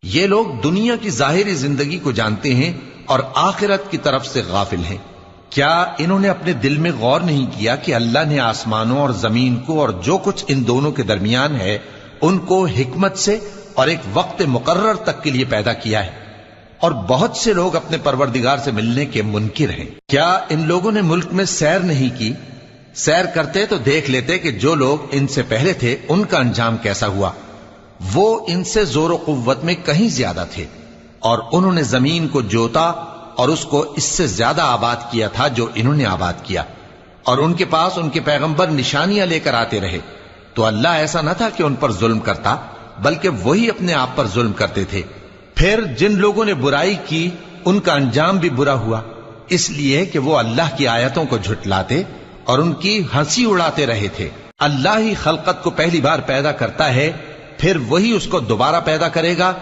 یہ لوگ دنیا کی ظاہری زندگی کو جانتے ہیں اور آخرت کی طرف سے غافل ہیں۔ کیا انہوں نے اپنے دل میں غور نہیں کیا کہ اللہ نے آسمانوں اور زمین کو اور جو کچھ ان دونوں کے درمیان ہے ان کو حکمت سے اور ایک وقت مقرر تک کے لیے پیدا کیا ہے، اور بہت سے لوگ اپنے پروردگار سے ملنے کے منکر ہیں۔ کیا ان لوگوں نے ملک میں سیر نہیں کی؟ سیر کرتے تو دیکھ لیتے کہ جو لوگ ان سے پہلے تھے ان کا انجام کیسا ہوا۔ وہ ان سے زور و قوت میں کہیں زیادہ تھے، اور انہوں نے زمین کو جوتا اور اس کو اس سے زیادہ آباد کیا تھا جو انہوں نے آباد کیا، اور ان کے پاس ان کے پیغمبر نشانیاں لے کر آتے رہے، تو اللہ ایسا نہ تھا کہ ان پر ظلم کرتا، بلکہ وہی اپنے آپ پر ظلم کرتے تھے۔ پھر جن لوگوں نے برائی کی ان کا انجام بھی برا ہوا، اس لیے کہ وہ اللہ کی آیتوں کو جھٹلاتے اور ان کی ہنسی اڑاتے رہے تھے۔ اللہ ہی خلقت کو پہلی بار پیدا کرتا ہے، پھر وہی اس کو دوبارہ پیدا کرے گا،